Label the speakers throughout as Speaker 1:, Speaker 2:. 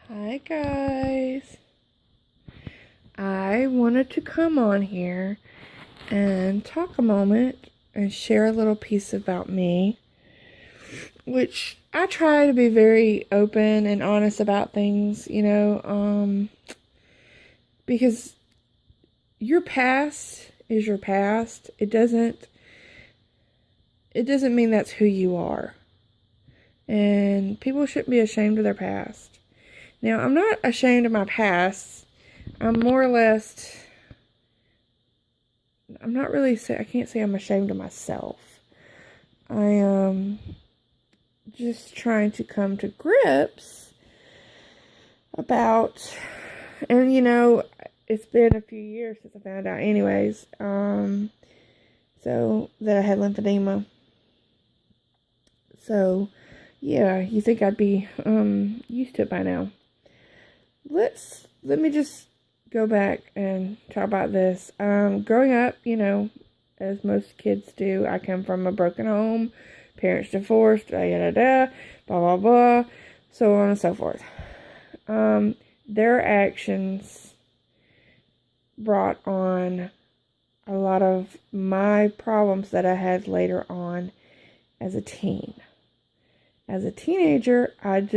Speaker 1: Hi guys. I wanted to come on here and talk a moment and share a little piece about me, which I try to be very open and honest about things, because your past is your past. It doesn't mean that's who you are. And people shouldn't be ashamed of their past. Now, I'm not ashamed of my past. I'm more or less, I can't say I'm ashamed of myself. I am just trying to come to grips about, and it's been a few years since I found out anyways, so that I had lymphedema. So, yeah, you think I'd be used to it by now. Let me just go back and talk about this. Growing up, as most kids do, I come from a broken home, parents divorced, blah, blah, blah, so on and so forth. Their actions brought on a lot of my problems that I had later on as a teen. As a teenager, I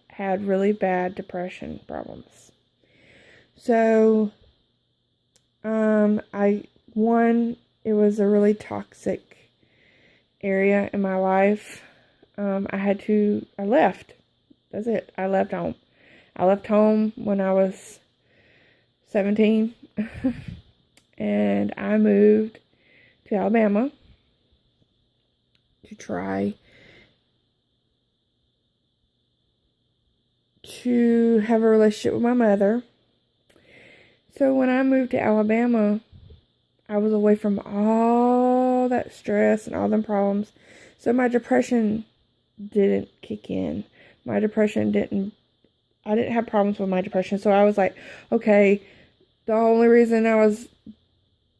Speaker 1: had really bad depression problems. So, it was a really toxic area in my life. I left. That's it. I left home. I left home when I was 17, and I moved to Alabama to try to have a relationship with my mother. So when I moved to Alabama, I was away from all that stress and all them problems. So my depression didn't kick in. I didn't have problems with my depression. So I was like, okay, the only reason I was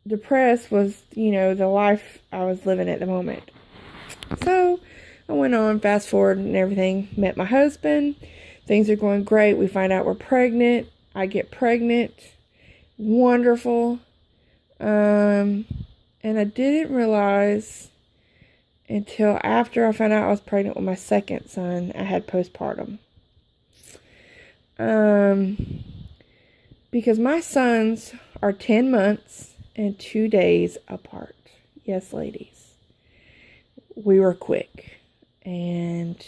Speaker 1: depressed was, the life I was living at the moment. So I went on, fast forward and everything, met my husband. Things are going great. We find out we're pregnant. I get pregnant. Wonderful. And I didn't realize until after I found out I was pregnant with my second son, I had postpartum. Because my sons are 10 months and 2 days apart. Yes, ladies. We were quick. And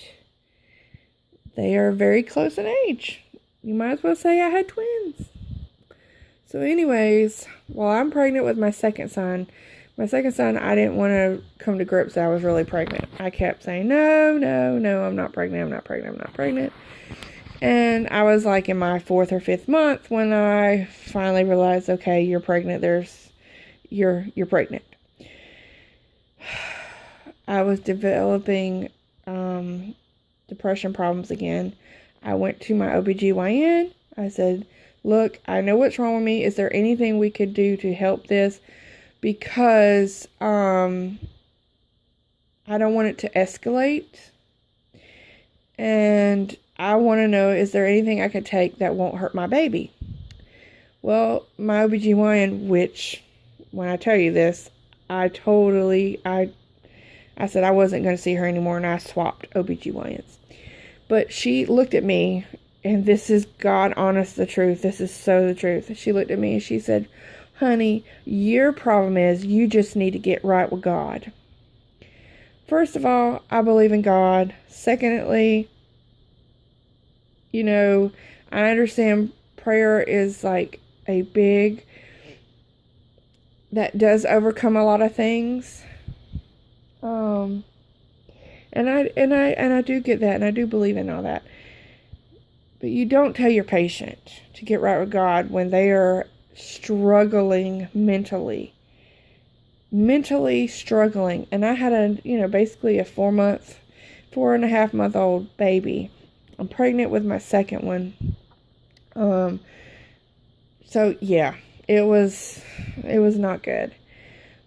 Speaker 1: they are very close in age. You might as well say I had twins. So anyways, while I'm pregnant with my second son, I didn't want to come to grips that I was really pregnant. I kept saying, no, I'm not pregnant. And I was like in my 4th or 5th month when I finally realized, okay, you're pregnant. You're pregnant. I was developing depression problems again. I went to my OBGYN. I said, look, I know what's wrong with me. Is there anything we could do to help this? Because I don't want it to escalate. And I want to know, is there anything I could take that won't hurt my baby? Well, my OBGYN, which, when I tell you this, I said I wasn't going to see her anymore, and I swapped OBGYNs. But she looked at me, and this is God honest the truth. This is so the truth. She looked at me and she said, honey, your problem is you just need to get right with God. First of all, I believe in God. Secondly, I understand prayer is like that does overcome a lot of things. And I do get that, and I do believe in all that. But you don't tell your patient to get right with God when they are struggling mentally struggling. And I had basically a 4.5 month old baby. I'm pregnant with my second one. So yeah, it was not good.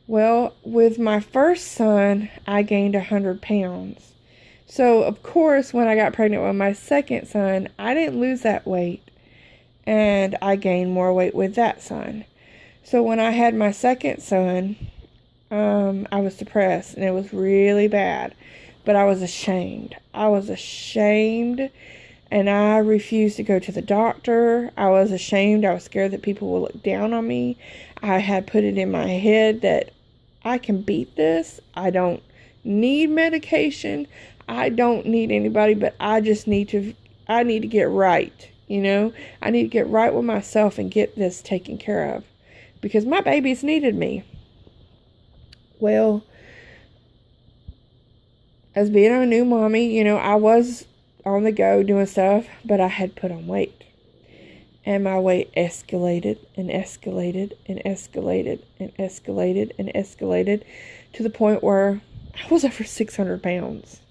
Speaker 1: Well, with my first son, I gained 100 pounds. So, of course, when I got pregnant with my second son, I didn't lose that weight. And I gained more weight with that son. So when I had my second son, I was depressed and it was really bad. But I was ashamed. I was ashamed and I refused to go to the doctor. I was ashamed. I was scared that people would look down on me. I had put it in my head that I can beat this. I don't need medication. I don't need anybody, but I need to get right. You know, I need to get right with myself and get this taken care of because my babies needed me. Well, as being a new mommy, you know, I was on the go doing stuff, but I had put on weight. And my weight escalated and escalated and escalated and escalated and escalated to the point where I was over 600 pounds.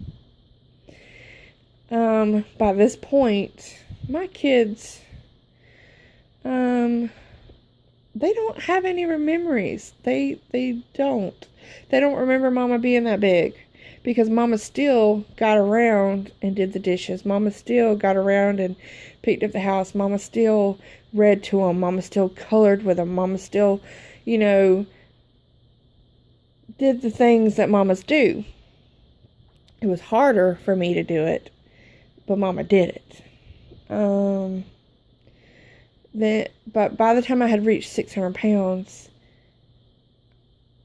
Speaker 1: By this point, my kids, they don't have any memories. They don't. They don't remember Mama being that big. Because Mama still got around and did the dishes. Mama still got around and picked up the house. Mama still read to them. Mama still colored with them. Mama still, you know, did the things that mamas do. It was harder for me to do it, but Mama did it. But by the time I had reached 600 pounds,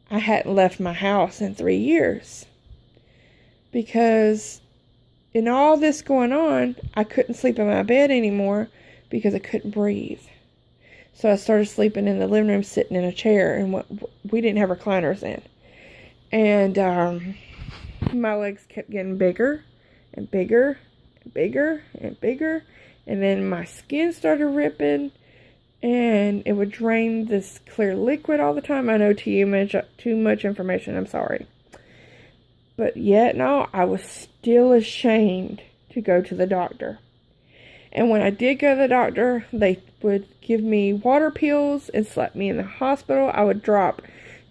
Speaker 1: I hadn't left my house in 3 years. Because in all this going on, I couldn't sleep in my bed anymore because I couldn't breathe. So I started sleeping in the living room, sitting in a chair, and we didn't have recliners then. And my legs kept getting bigger and bigger and bigger and bigger. And then my skin started ripping, and it would drain this clear liquid all the time. I know too much information. I'm sorry. But yet, no, I was still ashamed to go to the doctor. And when I did go to the doctor, they would give me water pills and slap me in the hospital. I would drop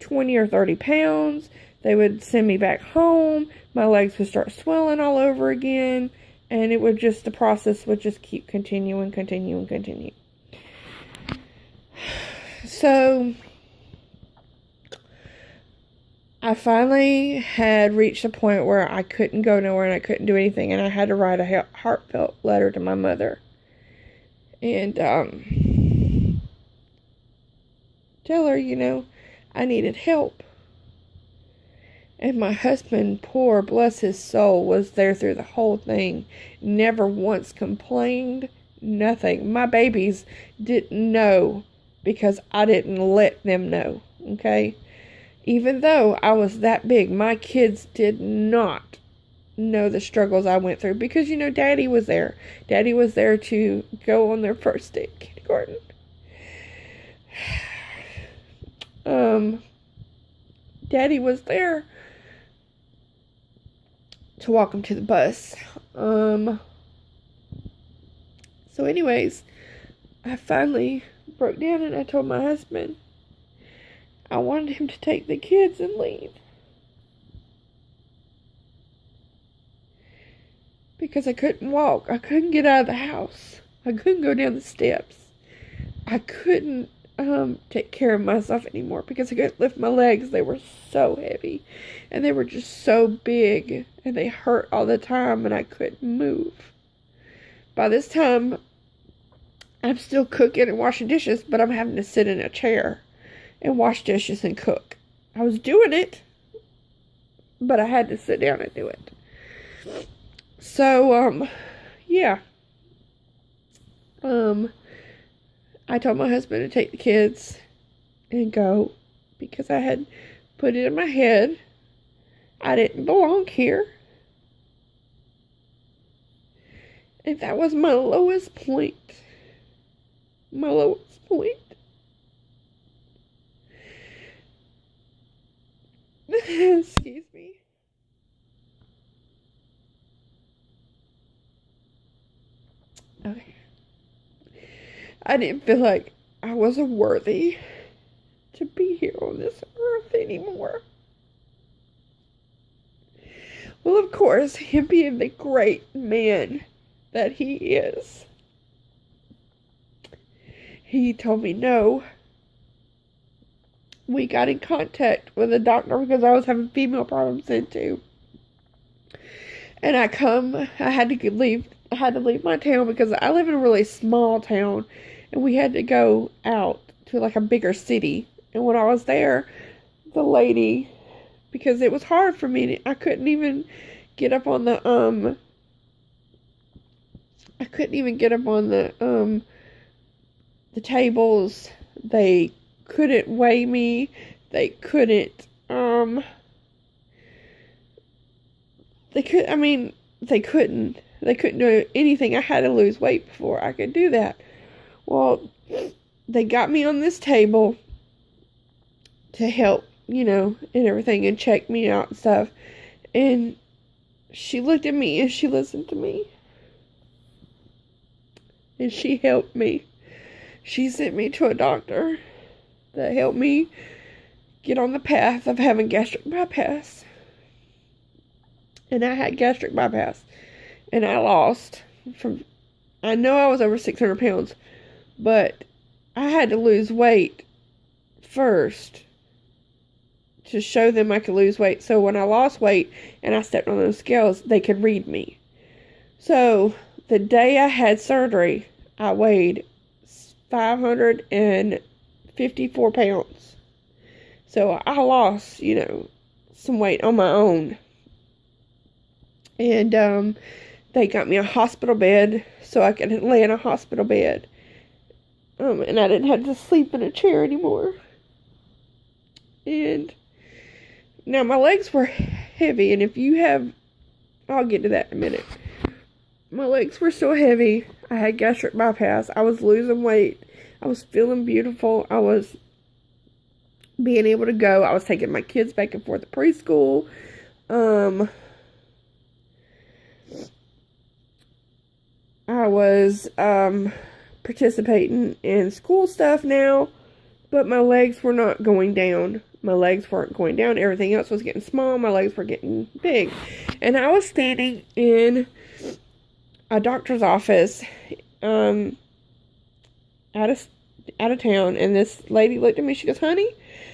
Speaker 1: 20 or 30 pounds. They would send me back home. My legs would start swelling all over again. And the process would just keep continuing. So I finally had reached a point where I couldn't go nowhere and I couldn't do anything, and I had to write a heartfelt letter to my mother and tell her, you know, I needed help. And my husband, poor, bless his soul, was there through the whole thing. Never once complained, nothing. My babies didn't know because I didn't let them know, okay? Even though I was that big, my kids did not know the struggles I went through because, you know, Daddy was there. Daddy was there to go on their first day of kindergarten. Daddy was there to walk them to the bus. So anyways, I finally broke down and I told my husband I wanted him to take the kids and leave. Because I couldn't walk. I couldn't get out of the house. I couldn't go down the steps. I couldn't take care of myself anymore because I couldn't lift my legs. They were so heavy. And they were just so big. And they hurt all the time and I couldn't move. By this time, I'm still cooking and washing dishes, but I'm having to sit in a chair and wash dishes and cook. I was doing it, but I had to sit down and do it. So, yeah. I told my husband to take the kids and go because I had put it in my head I didn't belong here. And that was my lowest point. My lowest point. Excuse me. Okay. I didn't feel like I wasn't worthy to be here on this earth anymore. Well, of course, him being the great man that he is, he told me no. We got in contact with a doctor because I was having female problems then too. And I had to leave my town because I live in a really small town, and we had to go out to like a bigger city. And when I was there, the lady, because it was hard for me, I couldn't even get up on the the tables. They couldn't weigh me. They couldn't do anything. I had to lose weight before I could do that. Well, they got me on this table to help, and everything, and check me out and stuff. And she looked at me and she listened to me. And she helped me. She sent me to a doctor that helped me get on the path of having gastric bypass. And I had gastric bypass. And I lost I know I was over 600 pounds, but I had to lose weight first to show them I could lose weight. So when I lost weight and I stepped on those scales, they could read me. So the day I had surgery, I weighed 554 pounds. So I lost, some weight on my own. And they got me a hospital bed so I could lay in a hospital bed. And I didn't have to sleep in a chair anymore. And now my legs were heavy, and I'll get to that in a minute. My legs were so heavy. I had gastric bypass. I was losing weight. I was feeling beautiful. I was being able to go. I was taking my kids back and forth to preschool. I was participating in school stuff now, but my legs were not going down. My legs weren't going down. Everything else was getting small. My legs were getting big. And I was standing in a doctor's office out of town, and this lady looked at me. She goes, "Honey,"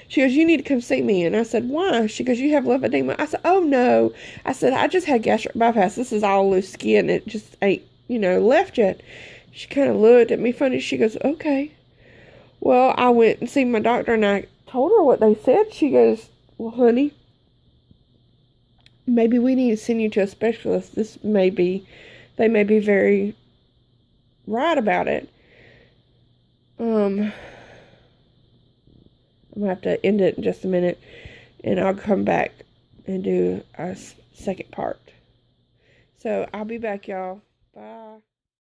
Speaker 1: she goes, "you need to come see me." And I said, "Why?" She goes, "You have lymphedema." I said, "Oh, no." I said, "I just had gastric bypass. This is all loose skin. It just ain't, left yet." She kind of looked at me funny. She goes, "Okay." Well, I went and seen my doctor, and I told her what they said. She goes, "Well, honey, maybe we need to send you to a specialist. They may be very right about it." I'm gonna have to end it in just a minute, and I'll come back and do a second part. So I'll be back, y'all.